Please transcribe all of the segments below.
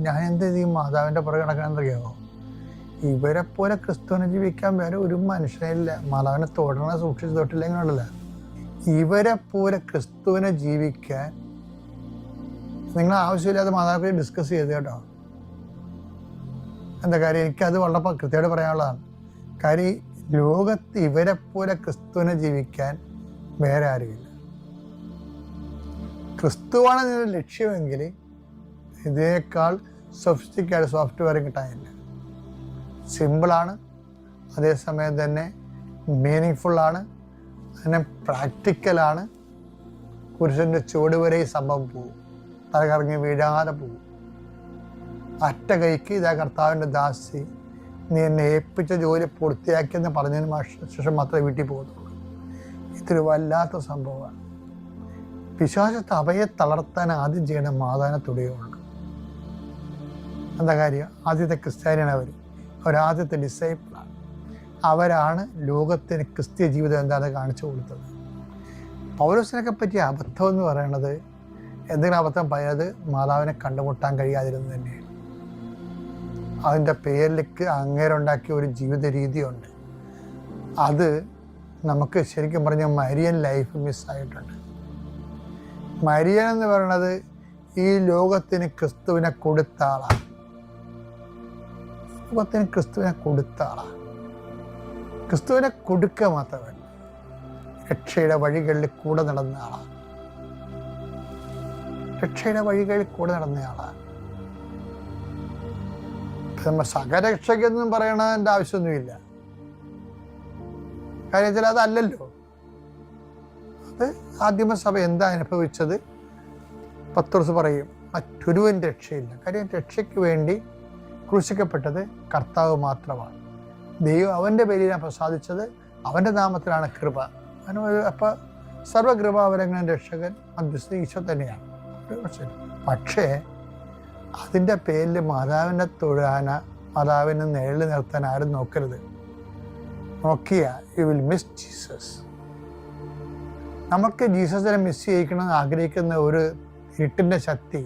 ഞാൻ എന്ത് ചെയ്യും? മാതാവിൻ്റെ പുറകെ നടക്കണമെന്നറിയാമോ? ഇവരെ പോലെ ക്രിസ്തുവിനെ ജീവിക്കാൻ വേറെ ഒരു മനുഷ്യനില്ല. മാതാവിനെ തൊടണ സൂക്ഷിച്ച് തൊട്ടില്ലെങ്കിലുണ്ടല്ല, ഇവരെ പോലെ ക്രിസ്തുവിനെ ജീവിക്കാൻ നിങ്ങൾ ആവശ്യമില്ലാതെ മാതാവിനെ ഡിസ്കസ് ചെയ്ത് കേട്ടോ. എന്താ കാര്യം? എനിക്കത് വളരെ കൃത്യമായിട്ട് പറയാനുള്ളതാണ്. കാര്യം ലോകത്ത് ഇവരെ പോലെ ക്രിസ്തുവിനെ ജീവിക്കാൻ വേറെ ആരുമില്ല. ക്രിസ്തുവാണ് നിങ്ങളുടെ ലക്ഷ്യമെങ്കിൽ ഇതിനേക്കാൾ സൊഫിസ്റ്റിക്കേറ്റഡ് സോഫ്റ്റ്വെയർ കിട്ടാനില്ല. സിമ്പിളാണ്, അതേസമയം തന്നെ മീനിങ് അതിനെ പ്രാക്ടിക്കലാണ്. പുരുഷൻ്റെ ചുവട് വരെ ഈ സംഭവം പോകും, തലകറങ്ങി വീഴാതെ പോകും. അറ്റ കൈക്ക് ഇതാ കർത്താവിൻ്റെ ദാസി, നീ എന്നെ ഏൽപ്പിച്ച ജോലി പൂർത്തിയാക്കിയെന്ന് പറഞ്ഞതിന് ശേഷം മാത്രമേ വീട്ടിൽ പോകുന്നുള്ളൂ. ഇതൊരു വല്ലാത്ത സംഭവമാണ്. പിശാചത്തെ അവയെ തളർത്താൻ ആദ്യം ചെയ്യണം മാതാവിനെ തൊടുകയുള്ളൂ. എന്താ കാര്യം? ആദ്യത്തെ ക്രിസ്ത്യാനിയാണ് അവരാദ്യത്തെ ഡിസൈപ്പിളാണ്. അവരാണ് ലോകത്തിന് ക്രിസ്ത്യ ജീവിതം എന്താണെന്ന് കാണിച്ചു കൊടുത്തത്. പൗലോസിനൊക്കെ പറ്റിയ അബദ്ധം എന്ന് പറയുന്നത്, എന്തെങ്കിലും അബദ്ധം പറയുന്നത് മാതാവിനെ കണ്ടുമുട്ടാൻ കഴിയാതിരുന്നത് തന്നെയാണ്. അതിൻ്റെ പേരിലേക്ക് അങ്ങേരുണ്ടാക്കിയ ഒരു ജീവിത രീതിയുണ്ട്. അത് നമുക്ക് ശരിക്കും പറഞ്ഞാൽ മരിയൻ ലൈഫ് മിസ്സായിട്ടുണ്ട്. മരിയൻ എന്ന് പറയുന്നത് ഈ ലോകത്തിന് ക്രിസ്തുവിനെ കൊടുത്ത ആളാണ്. ലോകത്തിന് ക്രിസ്തുവിനെ കൊടുത്ത ആളാണ്. ക്രിസ്തുവിനെ കൊടുക്കുക മാത്രമല്ല, രക്ഷയുടെ വഴികളിൽ കൂടെ നടന്ന ആളാണ്. രക്ഷയുടെ വഴികളിൽ കൂടെ നടന്ന ആളാണ്. നമ്മൾ സകരക്ഷയ്ക്കൊന്നും പറയണതിൻ്റെ ആവശ്യമൊന്നുമില്ല. കാര്യം വെച്ചാൽ അതല്ലല്ലോ. അത് ആദിമസഭ എന്താ അനുഭവിച്ചത് പത്രോസ് പറയും, മറ്റൊരുവൻ രക്ഷയില്ല. കാര്യം രക്ഷയ്ക്ക് വേണ്ടി ക്രൂശിക്കപ്പെട്ടത് കർത്താവ് മാത്രമാണ്. ദൈവം അവൻ്റെ പേരിലാണ് പ്രസാദിച്ചത്, അവൻ്റെ നാമത്തിലാണ് കൃപ. അപ്പോൾ സർവകൃപാവരങ്ങളും രക്ഷകൻ മധ്യസ്ഥ ഈശോ തന്നെയാണ്. പക്ഷേ അതിൻ്റെ പേരിൽ മാതാവിനെ തൊഴാന, മാതാവിനെ നിഴൽ നിർത്താൻ ആരും നോക്കരുത്. നോക്കിയാൽ യു വിൽ മിസ് ജീസസ്. നമുക്ക് ജീസസിനെ മിസ് ചെയ്യിക്കണമെന്ന് ആഗ്രഹിക്കുന്ന ഒരു ഇരുട്ടിൻ്റെ ശക്തി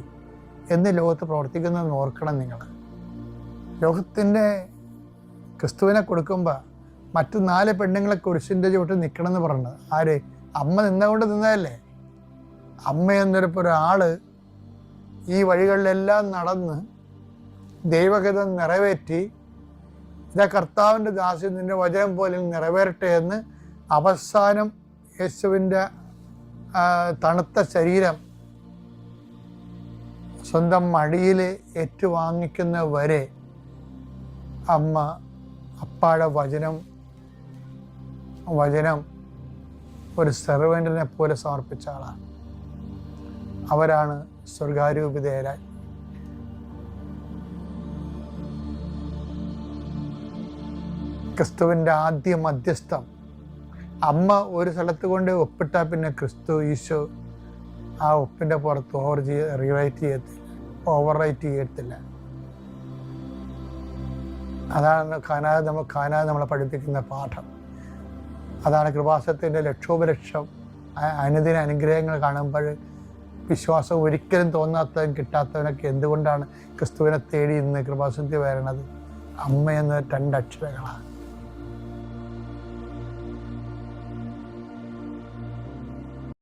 എന്ന് ലോകത്ത് പ്രവർത്തിക്കുന്നതെന്ന് ഓർക്കണം നിങ്ങൾ. ലോകത്തിൻ്റെ ക്രിസ്തുവിനെ കൊടുക്കുമ്പോൾ മറ്റു 4 പെണ്ണുങ്ങളെ കുരിശിൻ്റെ ചുവട്ടിൽ നിൽക്കണമെന്ന് പറഞ്ഞത് ആര്? അമ്മ നിന്നുകൊണ്ട് നിന്നതല്ലേ. അമ്മ എന്നൊരാൾ ഈ വഴികളിലെല്ലാം നടന്ന് ദൈവഹിതം നിറവേറ്റി, ഇതാ കർത്താവിൻ്റെ ദാസി നിന്റെ വചനം പോലെ നിറവേറട്ടെ എന്ന് അവസാനം യേശുവിൻ്റെ തണുത്ത ശരീരം സ്വന്തം മടിയിൽ ഏറ്റുവാങ്ങിക്കുന്ന വരെ അമ്മ അപ്പാടെ വചനം ഒരു സെർവൻറ്റിനെ പോലെ സമർപ്പിച്ച ആളാണ്. അവരാണ് സ്വർഗാരൂപിതരായി. ക്രിസ്തുവിൻ്റെ ആദ്യ മധ്യസ്ഥം. അമ്മ ഒരു സ്ഥലത്ത് കൊണ്ട് ഒപ്പിട്ടാൽ പിന്നെ ക്രിസ്തു ഈശോ ആ ഒപ്പിൻ്റെ പുറത്ത് ഓവർ റൈറ്റ് ചെയ്യത്തില്ല. അതാണ് കാനാ നമ്മളെ പഠിപ്പിക്കുന്ന പാഠം. അതാണ് കൃപാസനത്തിൻ്റെ ലക്ഷോപലക്ഷം അനുദിന അനുഗ്രഹങ്ങൾ കാണുമ്പോൾ വിശ്വാസം ഒരിക്കലും തോന്നാത്തവൻ കിട്ടാത്തവനൊക്കെ എന്തുകൊണ്ടാണ് ക്രിസ്തുവിനെ തേടി ഇന്ന് കൃപാസനത്തിൽ വരണത്? അമ്മ എന്ന 2 അക്ഷരങ്ങളാണ്.